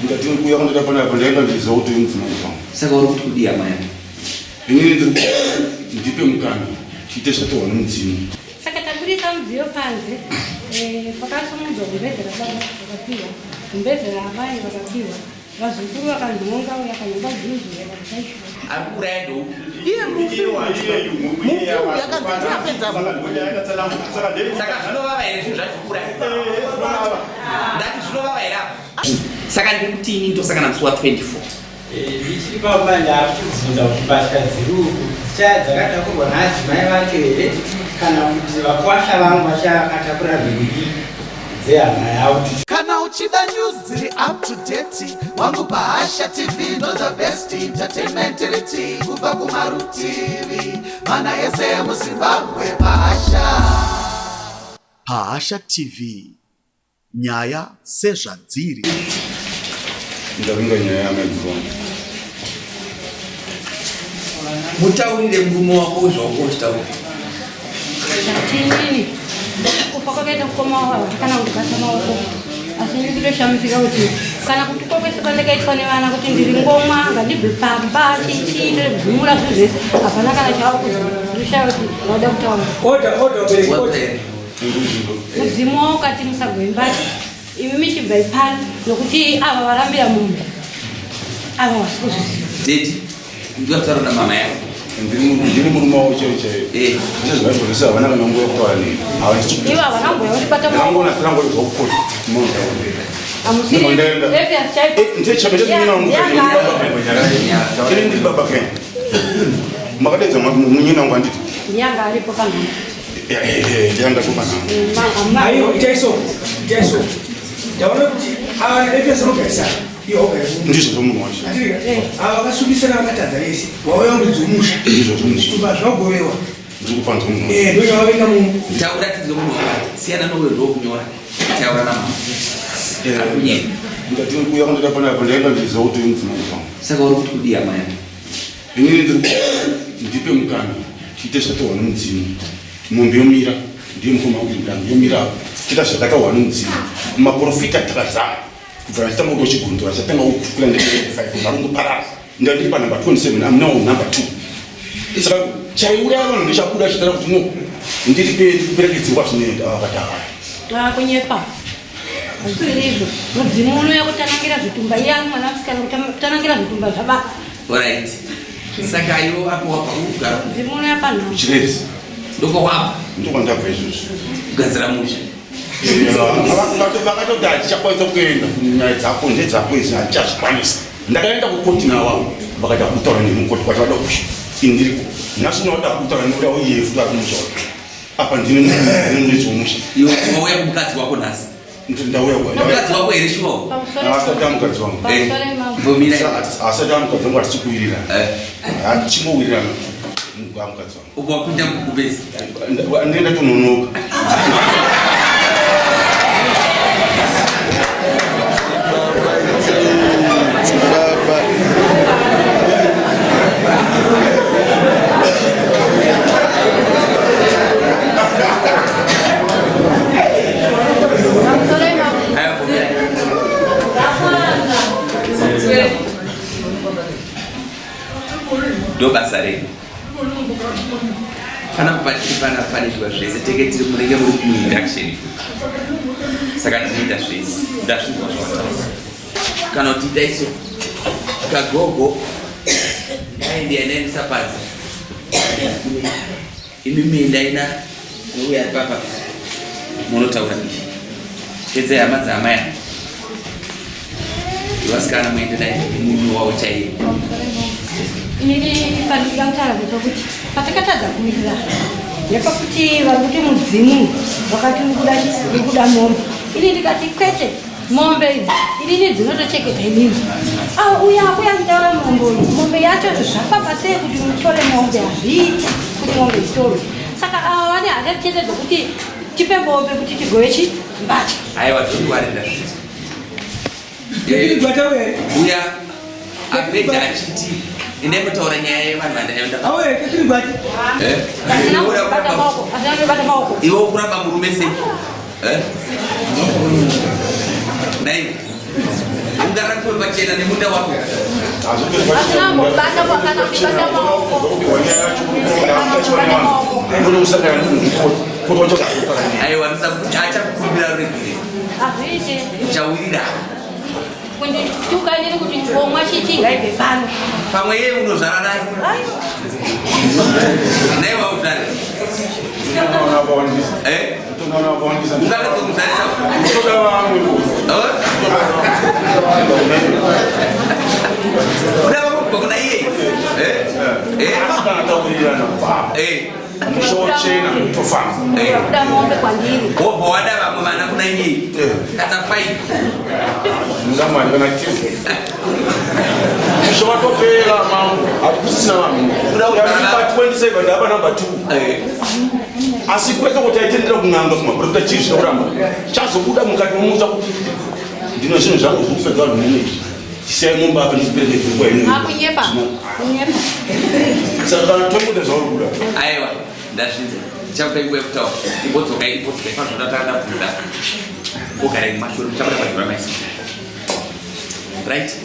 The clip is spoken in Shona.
Ndati kuya kwandira pana pandaenda ndizauti mfuna kufa. Saka uri kudia maya. Inini ndipe mukana. Chite chatowana mudzimu. Saka taburisa mudziyo panze. Pakati muzombezera baba vakapiwa. Kumbezera amai vakapiwa. Vazukuru vakandonga yakanyamba dzunzu yakasaishwa. Arikuredo. Iye mufu yakadzira pedza. Saka zvinova here zvazvikura. Ndati zvinova here. Saka ndikutini ndosakana musi wa 24. Ndichiri pamanda akudzinza kuti mbatya ziruku dzakatakurwa naadzimai vacho here kana kuti vakwasha vangu vachakatakura mhiri dzehama yavo. Kana uchida news dziri up to date wangu Bahasha TV ndo the best entertainment riti kubva kumarutivi mana yese muZimbabwe. Bahasha TV, nyaya sezvadziri. Ndavinga nyaya yamadzivona. Mutaurire murume wako zvaukochitaura. Chatini. Kufa kwakaita kukoma wawa kana kugasa maoko. Asi ndikutoshamisa kuti kana kuti kwese kwandakaitwa nevana kuti ndiri ngomwa ngandibve pamba chichito gumura zvese hapana kana chaakuzvisha kuti wada kutaura. Mudzimu wako kati musagwembati. Imi michibva ipano nokuti ava varambira mombe. Ava vasikuzviziva. Dedi, ndikutaura namama yako. Ndiri murume wavo chaiwo. Ndizvazvoresa havana kana nguva yekuwani. Ivo havana nguva yekubata maoko. Ndangona tirango zvokukota. Amusiri Levias chaipo. Ndechapeta ndiri baba kenya. Makadedza munyina wangu anditi. Nyanga aripo kana. Ndiyanga kupana. Ayo Jaiso. Ndaona kuti Levias anogadzira. Ndizvo zvomunhu wacho. Vakasubisa vakatadza vese wauya unodzomusha kuba zvagovewa ndikupanza munhu. Ndonya wavenga munhu. Taura tidzo munhu wakati. Siyana nowe ndokunyora. Taura namama. Akunyenya. Ndati kuya kwandira pana pandaenda ndizauti mfuna kufa. Saka uri kudia maya. Inini ndipe mukana. Chite chatowana mudzimu. Mombe yomira ndiye mufoma kuti ndangu yomira. Chita zvadakawana mudzimu. Maprofita takazama. Kubva chitanga kuchigundura chatanga kukura ndeke 5 varunguparara. Ndandiri pa number 27 I'm now number 2. Saka chaiura vanhu ndichakuda chitara kuti no ndiri perekedzwa zvinoenda vakatava. Kunyepa. Azvirizo. Mudzimu unoya kutanangira zvitumba yangu mwana musikana kutanangira zvitumba zvababa. Alright. Saka iwo apo wapa kugara. Mudzimu unoya panha. Chirezi. Ndoko wapa. Ndoko ndabva izvozvo. Kugadzira musha. Vakatoti hatichakwanisa kuenda kunyaya dzako ndedzako idzi hatichazvikwanisa. Ndakaenda kukoti navo vakaita kutaura nemukoti kwati vada kusha. Ini ndiriko. Nhasi unoda kutaura nekuda uyefu ari kumushoro. Apa ndine munhu wemusha. Iwe wauya kumukadzi wako nhasi. Ndauya kwa. Mukadzi wako here shuwa. Asati amukadzi wangu. Vomira. Asati amukadzi wangu hatichikuwirira. Hatichingowirira mukadzi wangu. Uko wapinda Mugumbeze. Ndenda tononoka. Do basa renu. Pana panoitwa zvese tenge tiri munenge muri kuinduction. Saka tinoita zvese. Ndazvinzwa zvawataura. Kana kuti taiso kagogo ndaendesa pasi. Imi minda ina nouya ari papa. Munotaura izvi. Tedzai hama dzamaya. Vasikana muende naye munhu wavo chaiye. Inini pandikutaura kuti patakatadza kumirira nepakuti vari kuti mudzimu vakati urikuda mombe. Ini ndikati kwete mombe idzi inini dzinotochengeta inini. Uya nditaura mombe yacho zvafamba sei kuti mutore mombe hazviiti kuti mombe itorwe. Saka ava vane hada chete dzokuti tipe mombe kuti tigove chimbatya. Aiwa tiriwarenda uya apedza achiti ine mutaura nyaya yevanhu vandaenda iwe kuramba murume sei? Dai. Ungara pachena nemunda wako. Aiwa ndisakutacha kukumbira regire. Chawirira. Tukaenene kuti ngomwa chitinga ibe pano. Pamwe yeye unozara naye. Naye wauzara. Ungaka kumuzarisa. Udava kuna iye. Mshochena mtofana. Kuda ng'ombe kwa ndini. Wopo wadava mwana kuna iye. Kata fight. Ngama ngana tifu. Mshowatopela mambo. Akusina mambo. Kuda 27 hapa number 2. Asikweka kuti aitendera kunanga kuma profita chief kuramba. Chazo kuda mukati muza kuti ndino zvinhu zvangu zvokupedza vanhu munechi. Sisai mumba apa ndikupereke kwa inu. Kunyepa. Kunyepa. Saka tomuda zvakuda. Aiwa ndashinze. Chakuta kutaura. Ibodzoka pazvinatanda kuda. Ogara mashoro chapata pazvura maisi. Right?